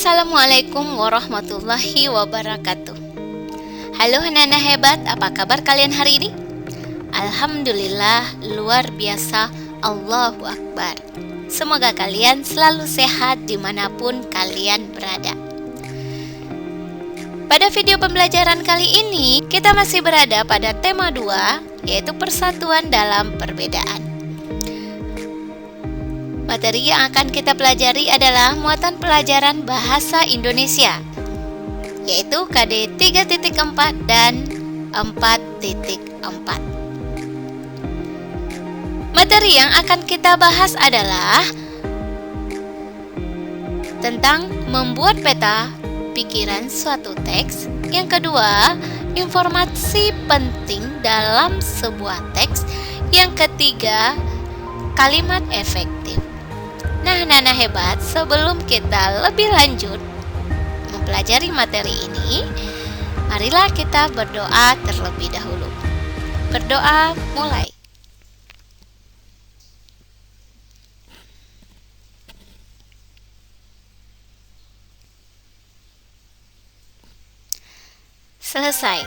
Assalamualaikum warahmatullahi wabarakatuh. Halo anak-anak hebat, apa kabar kalian hari ini? Alhamdulillah, luar biasa, Allahu Akbar. Semoga kalian selalu sehat dimanapun kalian berada. Pada video pembelajaran kali ini, kita masih berada pada tema 2, yaitu persatuan dalam perbedaan. Materi yang akan kita pelajari adalah muatan pelajaran bahasa Indonesia, yaitu KD 3.4 dan 4.4. Materi yang akan kita bahas adalah tentang membuat peta pikiran suatu teks. Yang kedua, informasi penting dalam sebuah teks. Yang ketiga, kalimat efektif. Nah, anak-anak hebat, sebelum kita lebih lanjut mempelajari materi ini, marilah kita berdoa terlebih dahulu. Berdoa mulai. Selesai.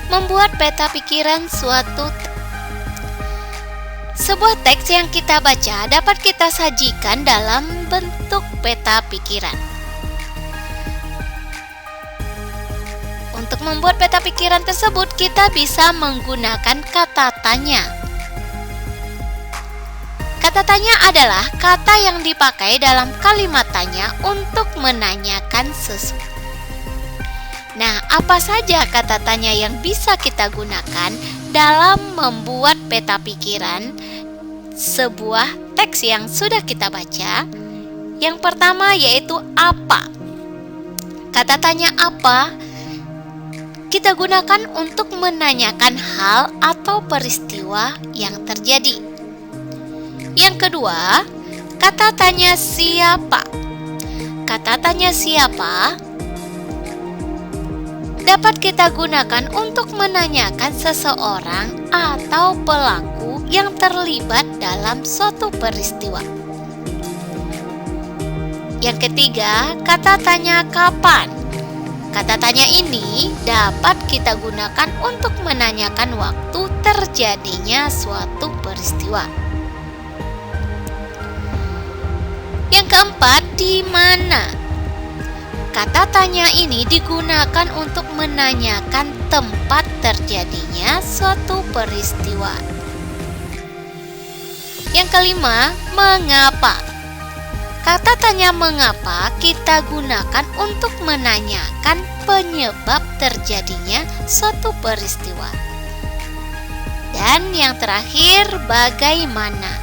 Membuat peta pikiran suatu sebuah teks yang kita baca dapat kita sajikan dalam bentuk peta pikiran. Untuk membuat peta pikiran tersebut, kita bisa menggunakan kata tanya. Kata tanya adalah kata yang dipakai dalam kalimat tanya untuk menanyakan sesuatu. Nah, apa saja kata tanya yang bisa kita gunakan dalam membuat peta pikiran sebuah teks yang sudah kita baca? Yang pertama yaitu apa. Kata tanya apa kita gunakan untuk menanyakan hal atau peristiwa yang terjadi. Yang kedua, kata tanya siapa. Kata tanya siapa dapat kita gunakan untuk menanyakan seseorang atau pelaku yang terlibat dalam suatu peristiwa. Yang ketiga, kata tanya kapan. Kata tanya ini dapat kita gunakan untuk menanyakan waktu terjadinya suatu peristiwa. Yang keempat, di mana. Kata tanya ini digunakan untuk menanyakan tempat terjadinya suatu peristiwa. Yang kelima, mengapa. Kata tanya mengapa kita gunakan untuk menanyakan penyebab terjadinya suatu peristiwa. Dan yang terakhir, bagaimana.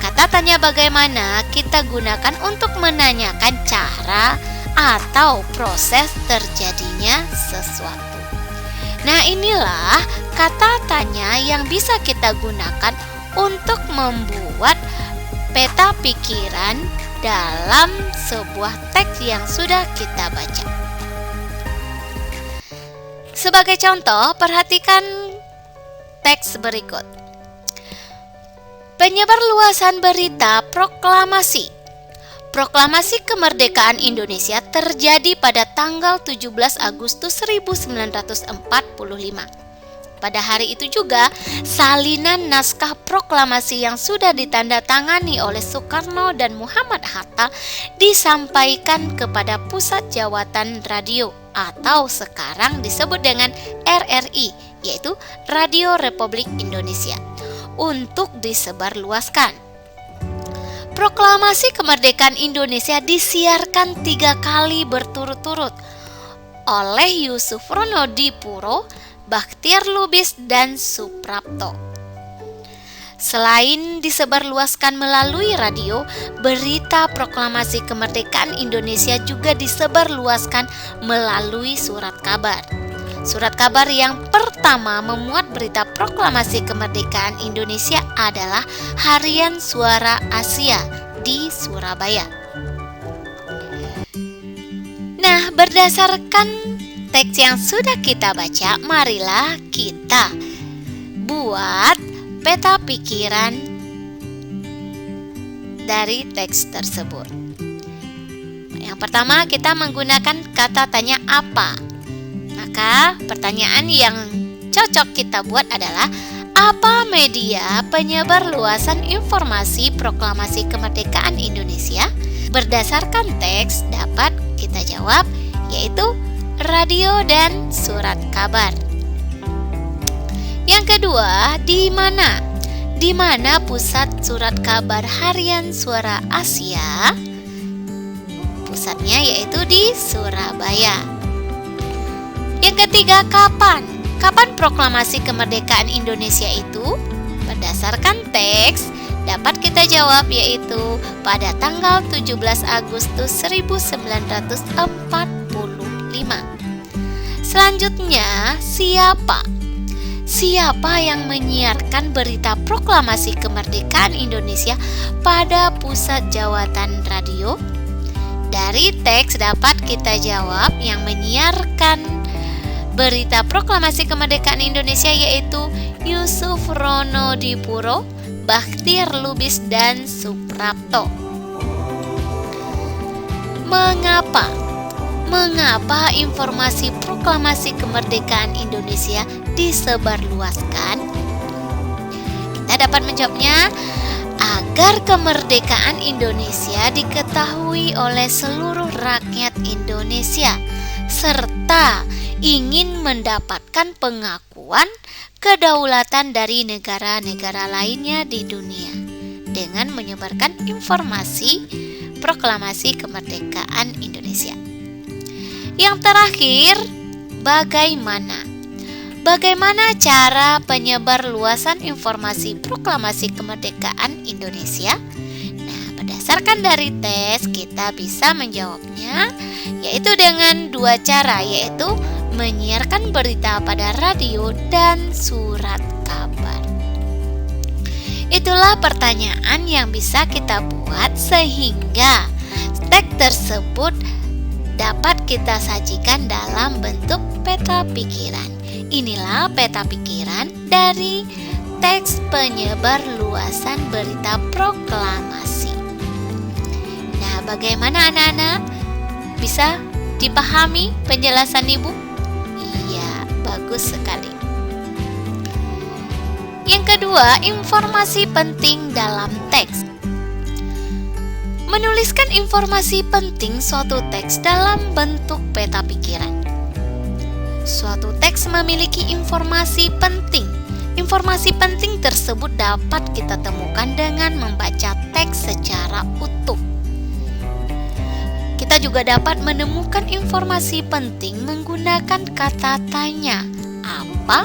Kata tanya bagaimana kita gunakan untuk menanyakan cara atau proses terjadinya sesuatu. Nah, inilah kata tanya yang bisa kita gunakan untuk membuat peta pikiran dalam sebuah teks yang sudah kita baca. Sebagai contoh, perhatikan teks berikut. Penyebarluasan berita proklamasi. Proklamasi kemerdekaan Indonesia terjadi pada tanggal 17 Agustus 1945. Pada hari itu juga, salinan naskah proklamasi yang sudah ditandatangani oleh Soekarno dan Muhammad Hatta disampaikan kepada Pusat Jawatan Radio atau sekarang disebut dengan RRI, yaitu Radio Republik Indonesia, untuk disebarluaskan. Proklamasi kemerdekaan Indonesia disiarkan 3 kali berturut-turut oleh Yusuf Ronodipuro, Bakhtiar Lubis, dan Suprapto. Selain disebarluaskan melalui radio, berita proklamasi kemerdekaan Indonesia juga disebarluaskan melalui surat kabar. Surat kabar yang pertama memuat berita proklamasi kemerdekaan Indonesia adalah Harian Suara Asia di Surabaya. Nah, berdasarkan teks yang sudah kita baca, marilah kita buat peta pikiran dari teks tersebut. Yang pertama, kita menggunakan kata tanya apa. Maka pertanyaan yang cocok kita buat adalah, apa media penyebar luasan informasi proklamasi kemerdekaan Indonesia? Berdasarkan teks dapat kita jawab, yaitu radio dan surat kabar. Yang kedua, di mana? Di mana pusat surat kabar harian Suara Asia? Pusatnya yaitu di Surabaya. Yang ketiga, kapan? Kapan proklamasi kemerdekaan Indonesia itu? Berdasarkan teks dapat kita jawab, yaitu pada tanggal 17 Agustus 1945. Selanjutnya, siapa? Siapa yang menyiarkan berita proklamasi kemerdekaan Indonesia pada pusat jawatan radio? Dari teks dapat kita jawab, yang menyiarkan berita proklamasi kemerdekaan Indonesia yaitu Yusuf Ronodipuro, Bakhtiar Lubis, dan Suprapto. Mengapa? Mengapa informasi proklamasi kemerdekaan Indonesia disebarluaskan? Kita dapat menjawabnya, agar kemerdekaan Indonesia diketahui oleh seluruh rakyat Indonesia, serta ingin mendapatkan pengakuan kedaulatan dari negara-negara lainnya di dunia dengan menyebarkan informasi proklamasi kemerdekaan Indonesia. Yang terakhir, bagaimana? Bagaimana cara penyebar luasan informasi proklamasi kemerdekaan Indonesia? Nah, berdasarkan dari tes kita bisa menjawabnya, yaitu dengan dua cara, yaitu menyiarkan berita pada radio dan surat kabar. Itulah pertanyaan yang bisa kita buat sehingga teks tersebut dapat kita sajikan dalam bentuk peta pikiran. Inilah peta pikiran dari teks penyebar luasan berita proklamasi. Nah, bagaimana anak-anak? Bisa dipahami penjelasan Ibu? Iya, bagus sekali. Yang kedua, informasi penting dalam teks. Menuliskan informasi penting suatu teks dalam bentuk peta pikiran. Suatu teks memiliki informasi penting. Informasi penting tersebut dapat kita temukan dengan membaca teks secara utuh. Kita juga dapat menemukan informasi penting menggunakan kata tanya. Apa,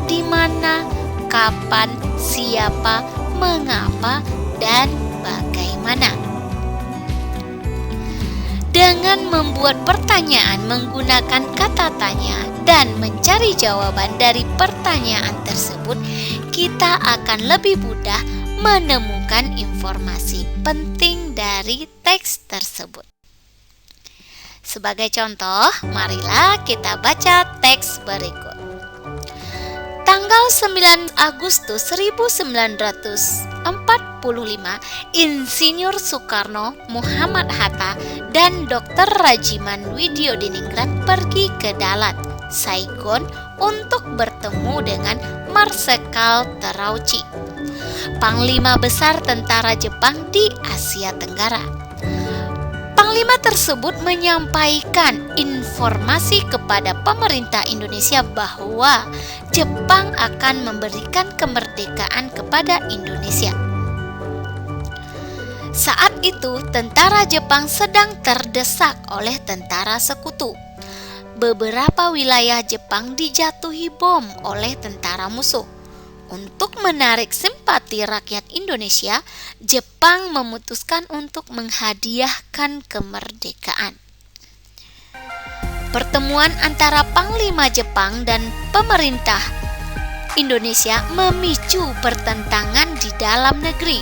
di mana, kapan, siapa, mengapa, dan bagaimana. Dengan membuat pertanyaan menggunakan kata tanya dan mencari jawaban dari pertanyaan tersebut, kita akan lebih mudah menemukan informasi penting dari teks tersebut. Sebagai contoh, marilah kita baca teks berikut. Tanggal 9 Agustus 1945, Insinyur Soekarno, Muhammad Hatta, dan Dr. Rajiman Widyodiningrat pergi ke Dalat, Saigon untuk bertemu dengan Marsekal Terauchi, Panglima Besar Tentara Jepang di Asia Tenggara. Panglima tersebut menyampaikan informasi kepada pemerintah Indonesia bahwa Jepang akan memberikan kemerdekaan kepada Indonesia. Saat itu, tentara Jepang sedang terdesak oleh tentara sekutu. Beberapa wilayah Jepang dijatuhi bom oleh tentara musuh. Untuk menarik simpati rakyat Indonesia, Jepang memutuskan untuk menghadiahkan kemerdekaan. Pertemuan antara Panglima Jepang dan pemerintah Indonesia memicu pertentangan di dalam negeri.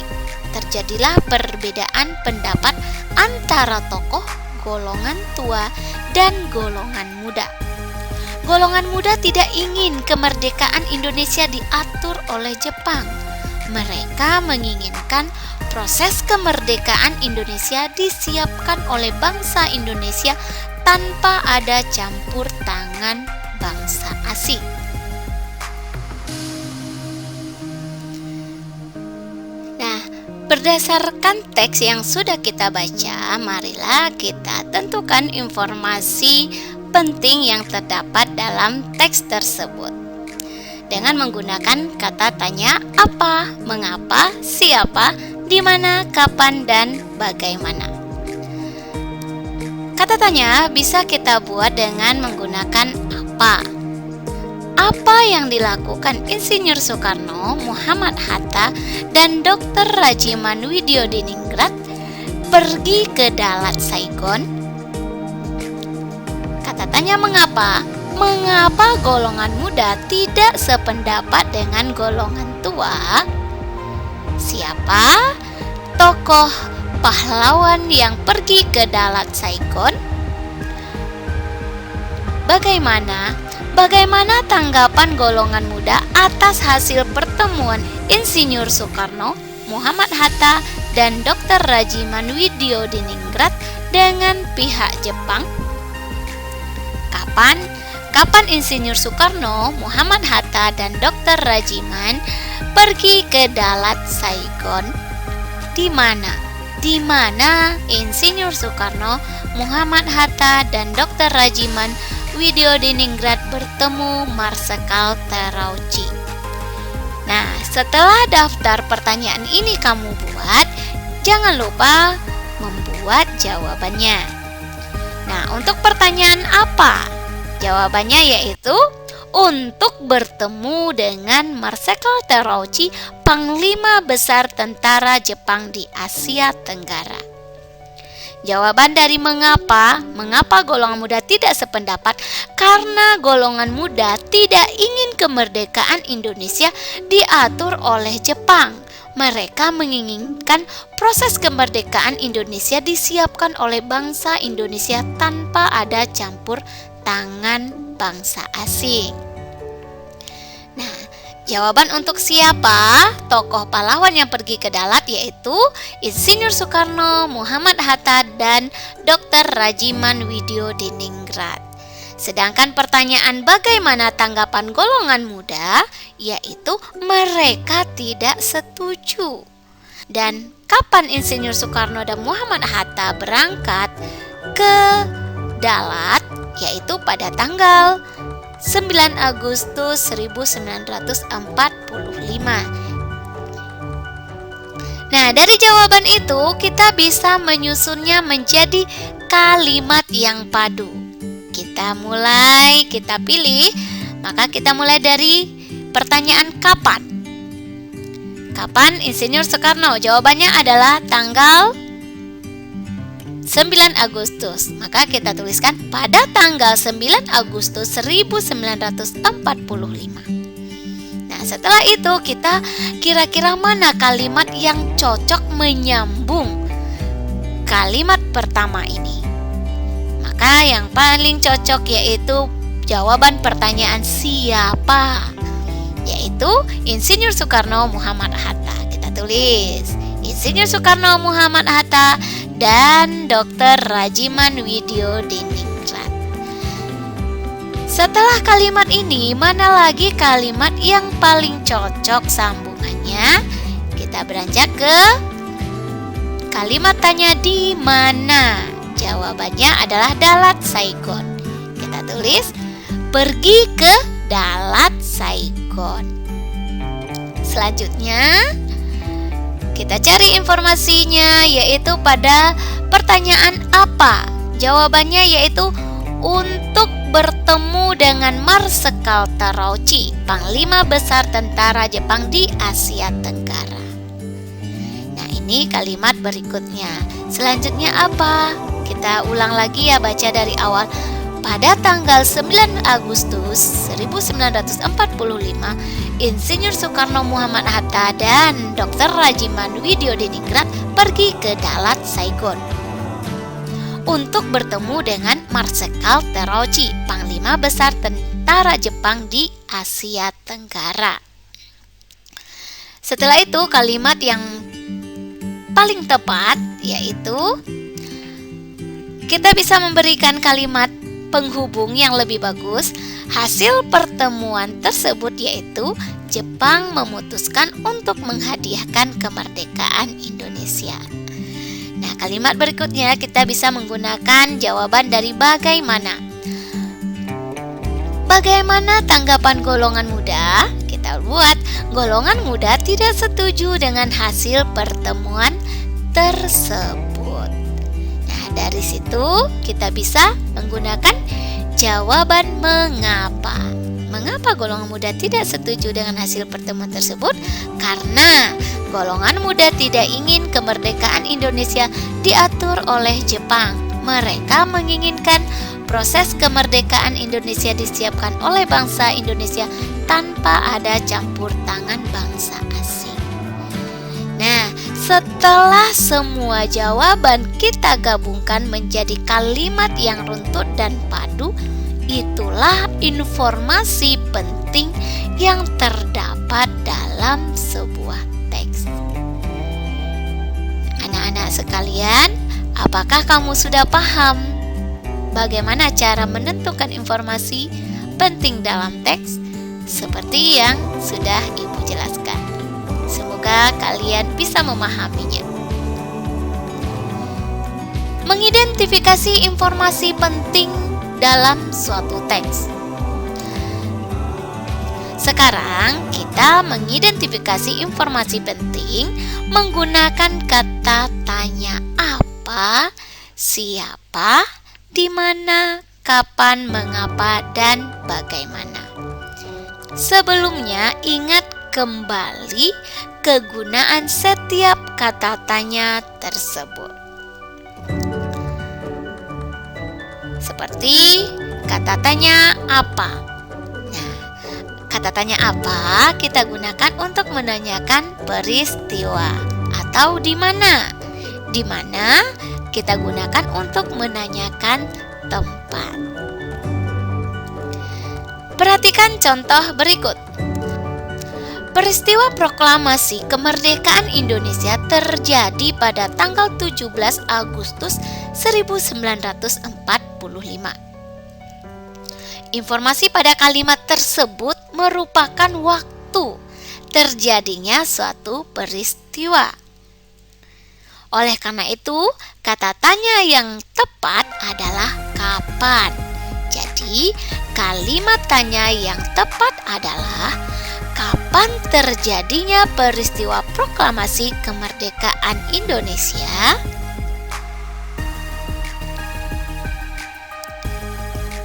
Terjadilah perbedaan pendapat antara tokoh golongan tua dan golongan muda. Golongan muda tidak ingin kemerdekaan Indonesia diatur oleh Jepang. Mereka menginginkan proses kemerdekaan Indonesia disiapkan oleh bangsa Indonesia tanpa ada campur tangan bangsa asing. Nah, berdasarkan teks yang sudah kita baca, marilah kita tentukan informasi penting yang terdapat dalam teks tersebut dengan menggunakan kata tanya apa, mengapa, siapa, di mana, kapan, dan bagaimana. Kata tanya bisa kita buat dengan menggunakan apa. Apa yang dilakukan Insinyur Soekarno, Muhammad Hatta, dan Dr. Rajiman Widyodiningrat pergi ke Dalat Saigon? Kata tanya mengapa? Mengapa golongan muda tidak sependapat dengan golongan tua? Siapa tokoh pahlawan yang pergi ke Dalat Saigon? Bagaimana tanggapan golongan muda atas hasil pertemuan Insinyur Soekarno, Muhammad Hatta, dan Dr. Rajiman Widyodiningrat dengan pihak Jepang? Kapan Insinyur Soekarno, Muhammad Hatta, dan Dr. Rajiman pergi ke Dalat Saigon? Di mana Insinyur Soekarno, Muhammad Hatta, dan Dr. Rajiman Widyodiningrat bertemu Marsekal Terauchi? Nah, setelah daftar pertanyaan ini kamu buat, jangan lupa membuat jawabannya. Nah, untuk pertanyaan apa? Jawabannya yaitu untuk bertemu dengan Marsekal Terauchi, Panglima Besar Tentara Jepang di Asia Tenggara. Jawaban dari mengapa golongan muda tidak sependapat, karena golongan muda tidak ingin kemerdekaan Indonesia diatur oleh Jepang. Mereka menginginkan proses kemerdekaan Indonesia disiapkan oleh bangsa Indonesia tanpa ada campur tangan bangsa asing. Nah, jawaban untuk siapa tokoh pahlawan yang pergi ke Dalat yaitu Insinyur Soekarno, Muhammad Hatta, dan Dr. Rajiman Widyodiningrat. Sedangkan pertanyaan bagaimana tanggapan golongan muda yaitu mereka tidak setuju. Dan kapan Insinyur Soekarno dan Muhammad Hatta berangkat ke Dalat yaitu pada tanggal 9 Agustus 1945. Nah, dari jawaban itu kita bisa menyusunnya menjadi kalimat yang padu. Kita pilih, maka kita mulai dari pertanyaan kapan. Kapan Insinyur Soekarno? Jawabannya adalah tanggal 9 Agustus. Maka kita tuliskan pada tanggal 9 Agustus 1945. Nah, setelah itu kita kira-kira mana kalimat yang cocok menyambung kalimat pertama ini? Maka yang paling cocok yaitu jawaban pertanyaan siapa, yaitu Insinyur Soekarno, Muhammad Hatta. Kita tulis Insinyur Soekarno, Muhammad Hatta, dan Dr. Rajiman Widyodiningrat. Setelah kalimat ini, mana lagi kalimat yang paling cocok sambungannya? Kita beranjak ke kalimat tanya di mana. Jawabannya adalah Dalat Saigon. Kita tulis pergi ke Dalat Saigon. Selanjutnya kita cari informasinya yaitu pada pertanyaan apa. Jawabannya yaitu untuk bertemu dengan Marsekal Terauchi, Panglima Besar Tentara Jepang di Asia Tenggara. Nah, ini kalimat berikutnya. Selanjutnya apa? Kita ulang lagi ya, baca dari awal. Pada tanggal 9 Agustus 1945, Insinyur Soekarno, Muhammad Hatta, dan Dr. Rajiman Widyodiningrat pergi ke Dalat Saigon untuk bertemu dengan Marsekal Terauchi, Panglima Besar Tentara Jepang di Asia Tenggara. Setelah itu kalimat yang paling tepat yaitu kita bisa memberikan kalimat penghubung yang lebih bagus. Hasil pertemuan tersebut yaitu Jepang memutuskan untuk menghadiahkan kemerdekaan Indonesia. Nah, kalimat berikutnya kita bisa menggunakan jawaban dari bagaimana. Bagaimana tanggapan golongan muda? Kita buat golongan muda tidak setuju dengan hasil pertemuan tersebut. Nah, dari situ kita bisa menggunakan jawaban mengapa. Mengapa golongan muda tidak setuju dengan hasil pertemuan tersebut? Karena golongan muda tidak ingin kemerdekaan Indonesia diatur oleh Jepang. Mereka menginginkan proses kemerdekaan Indonesia disiapkan oleh bangsa Indonesia tanpa ada campur tangan bangsa asing. Nah, setelah semua jawaban kita gabungkan menjadi kalimat yang runtut dan padu, itulah informasi penting yang terdapat dalam sebuah teks. Anak-anak sekalian, apakah kamu sudah paham bagaimana cara menentukan informasi penting dalam teks seperti yang sudah Ibu jelaskan? Semoga kalian bisa memahaminya. Mengidentifikasi informasi penting dalam suatu teks. Sekarang kita mengidentifikasi informasi penting menggunakan kata tanya apa, siapa, di mana, kapan, mengapa, dan bagaimana. Sebelumnya ingat kembali kegunaan setiap kata tanya tersebut. Seperti kata tanya apa. Nah, kata tanya apa kita gunakan untuk menanyakan peristiwa atau di mana. Di mana kita gunakan untuk menanyakan tempat. Perhatikan contoh berikut. Peristiwa proklamasi kemerdekaan Indonesia terjadi pada tanggal 17 Agustus 1945. Informasi pada kalimat tersebut merupakan waktu terjadinya suatu peristiwa. Oleh karena itu, kata tanya yang tepat adalah kapan. Jadi, kalimat tanya yang tepat adalah kapan terjadinya peristiwa proklamasi kemerdekaan Indonesia?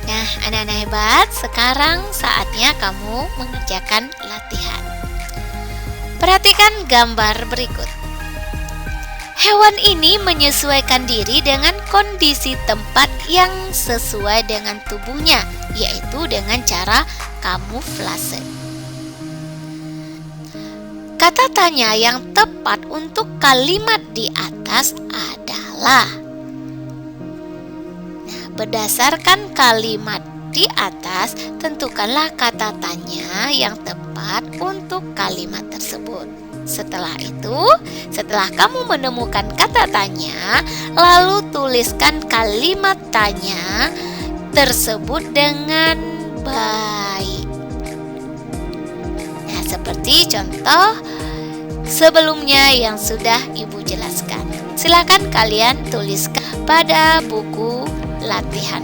Nah, anak-anak hebat, sekarang saatnya kamu mengerjakan latihan. Perhatikan gambar berikut. Hewan ini menyesuaikan diri dengan kondisi tempat yang sesuai dengan tubuhnya, yaitu dengan cara kamuflase. Kata tanya yang tepat untuk kalimat di atas adalah, berdasarkan kalimat di atas, tentukanlah kata tanya yang tepat untuk kalimat tersebut. Setelah itu, setelah kamu menemukan kata tanya, lalu tuliskan kalimat tanya tersebut dengan baik. Nah, seperti contoh sebelumnya yang sudah Ibu jelaskan. Silakan kalian tuliskan pada buku latihan.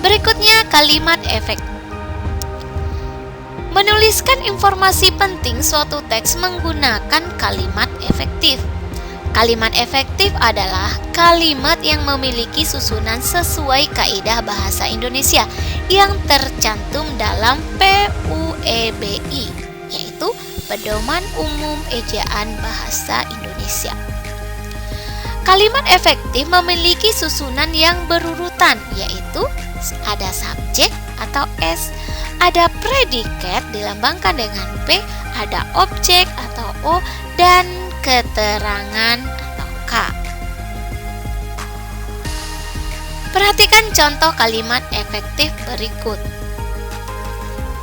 Berikutnya kalimat efek. Menuliskan informasi penting suatu teks menggunakan kalimat efektif. Kalimat efektif adalah kalimat yang memiliki susunan sesuai kaidah bahasa Indonesia yang tercantum dalam PUEBI, yaitu Pedoman Umum Ejaan Bahasa Indonesia. Kalimat efektif memiliki susunan yang berurutan, yaitu ada subjek atau S, ada predikat dilambangkan dengan P, ada objek atau O, dan keterangan atau K. Perhatikan contoh kalimat efektif berikut.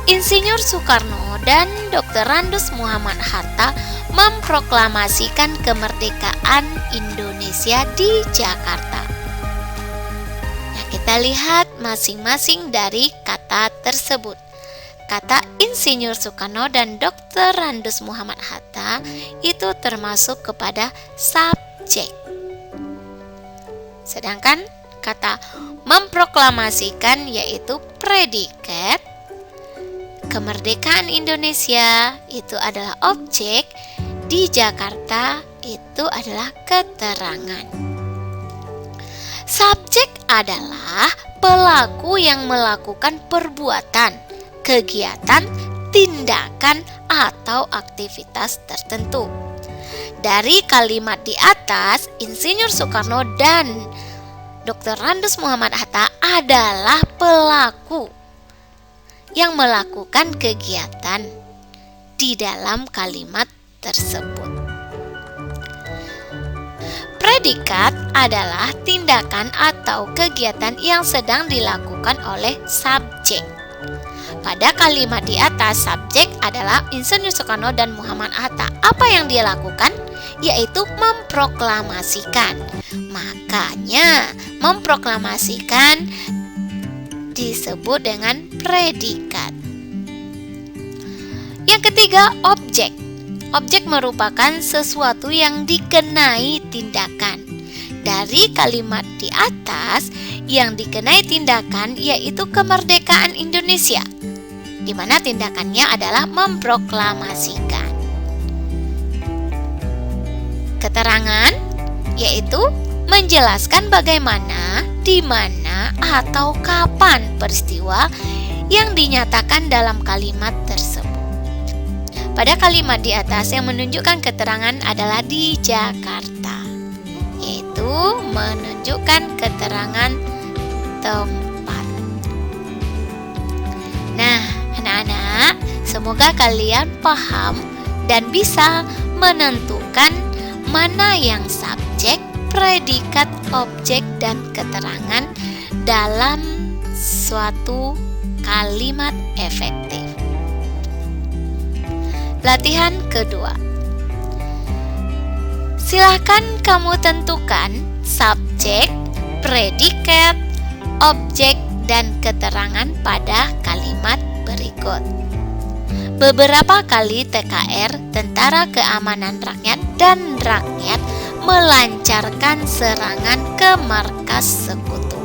Insinyur Soekarno dan Dr. Randus Muhammad Hatta memproklamasikan kemerdekaan Indonesia di Jakarta. Nah, kita lihat masing-masing dari kata tersebut. Kata Insinyur Soekarno dan Dr. Randus Muhammad Hatta itu termasuk kepada subjek. Sedangkan kata memproklamasikan yaitu predikat. Kemerdekaan Indonesia itu adalah objek, di Jakarta itu adalah keterangan. Subjek adalah pelaku yang melakukan perbuatan, kegiatan, tindakan, atau aktivitas tertentu. Dari kalimat di atas, Insinyur Soekarno dan Dr. Randus Muhammad Hatta adalah pelaku yang melakukan kegiatan di dalam kalimat tersebut. Predikat adalah tindakan atau kegiatan yang sedang dilakukan oleh subjek. Pada kalimat di atas, subjek adalah Insinyur Soekarno dan Muhammad Hatta. Apa yang dia lakukan? Yaitu memproklamasikan. Makanya memproklamasikan disebut dengan predikat. Yang ketiga, objek. Objek merupakan sesuatu yang dikenai tindakan. Dari kalimat di atas, yang dikenai tindakan yaitu kemerdekaan Indonesia, di mana tindakannya adalah memproklamasikan. Keterangan yaitu menjelaskan bagaimana, di mana, atau kapan peristiwa yang dinyatakan dalam kalimat tersebut. Pada kalimat di atas, yang menunjukkan keterangan adalah di Jakarta, yaitu menunjukkan keterangan tempat. Nah, anak-anak, semoga kalian paham dan bisa menentukan mana yang subjek, predikat, objek, dan keterangan dalam suatu kalimat efektif. Latihan kedua. Silahkan kamu tentukan subjek, predikat, objek, dan keterangan pada kalimat berikut. Beberapa kali TKR, Tentara Keamanan Rakyat, dan rakyat melancarkan serangan ke markas sekutu.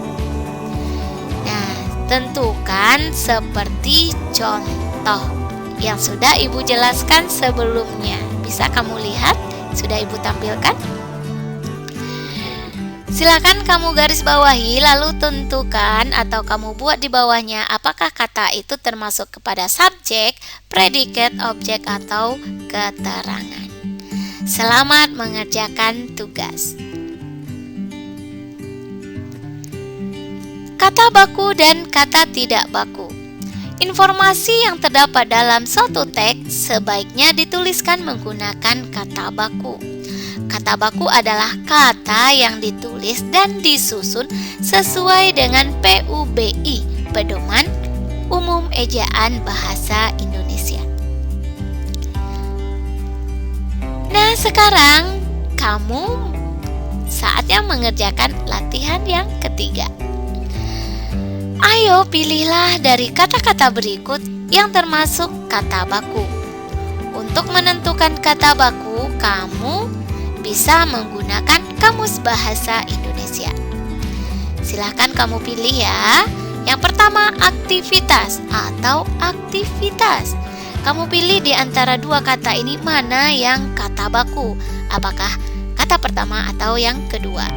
Nah, tentukan seperti contoh yang sudah Ibu jelaskan sebelumnya. Bisa kamu lihat, sudah Ibu tampilkan. Silakan kamu garis bawahi, lalu tentukan atau kamu buat di bawahnya apakah kata itu termasuk kepada subjek, predikat, objek, atau keterangan. Selamat mengerjakan tugas. Kata baku dan kata tidak baku. Informasi yang terdapat dalam suatu teks sebaiknya dituliskan menggunakan kata baku. Kata baku adalah kata yang ditulis dan disusun sesuai dengan PUBI, Pedoman Umum Ejaan Bahasa Indonesia. Nah, sekarang kamu saatnya mengerjakan latihan yang ketiga. Ayo pilihlah dari kata-kata berikut yang termasuk kata baku. Untuk menentukan kata baku, kamu bisa menggunakan Kamus Bahasa Indonesia. Silahkan kamu pilih ya. Yang pertama, aktivitas atau aktivitas. Kamu pilih di antara dua kata ini mana yang kata baku. Apakah kata pertama atau yang kedua?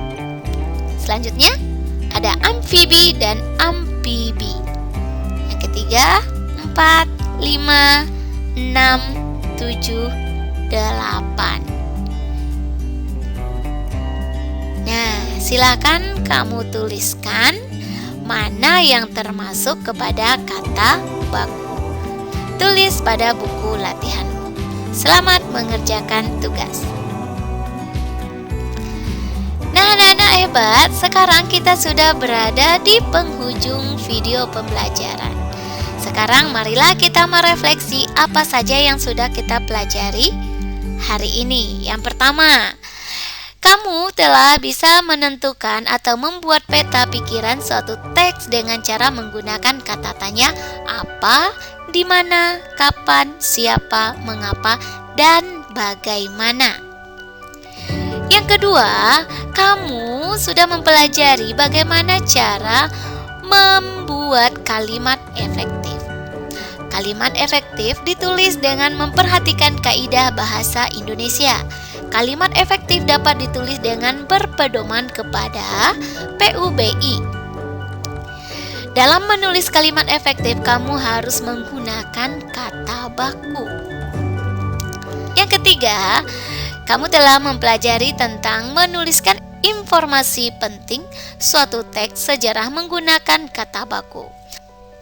Selanjutnya, ada amfibi dan amfibi. Yang ketiga, 4, 5, 6, 7, 8. Nah, silakan kamu tuliskan mana yang termasuk kepada kata baku. Tulis pada buku latihanmu. Selamat mengerjakan tugas. Nah, anak-anak hebat, sekarang kita sudah berada di penghujung video pembelajaran. sekarang marilah kita merefleksi apa saja yang sudah kita pelajari hari ini. Yang pertama, kamu telah bisa menentukan atau membuat peta pikiran suatu teks dengan cara menggunakan kata tanya apa, di mana, kapan, siapa, mengapa, dan bagaimana. Yang kedua, kamu sudah mempelajari bagaimana cara membuat kalimat efektif. Kalimat efektif ditulis dengan memperhatikan kaidah bahasa Indonesia. Kalimat efektif dapat ditulis dengan berpedoman kepada PUBI. Dalam menulis kalimat efektif, kamu harus menggunakan kata baku. Yang ketiga, kamu telah mempelajari tentang menuliskan informasi penting suatu teks sejarah menggunakan kata baku.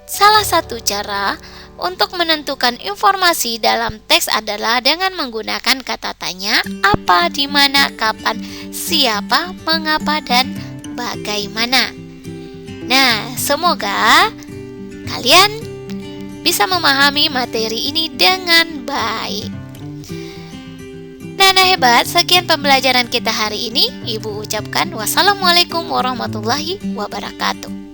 Salah satu cara untuk menentukan informasi dalam teks adalah dengan menggunakan kata tanya apa, di mana, kapan, siapa, mengapa, dan bagaimana. Nah, semoga kalian bisa memahami materi ini dengan baik. Nah, hebat, sekian pembelajaran kita hari ini. Ibu ucapkan wassalamualaikum warahmatullahi wabarakatuh.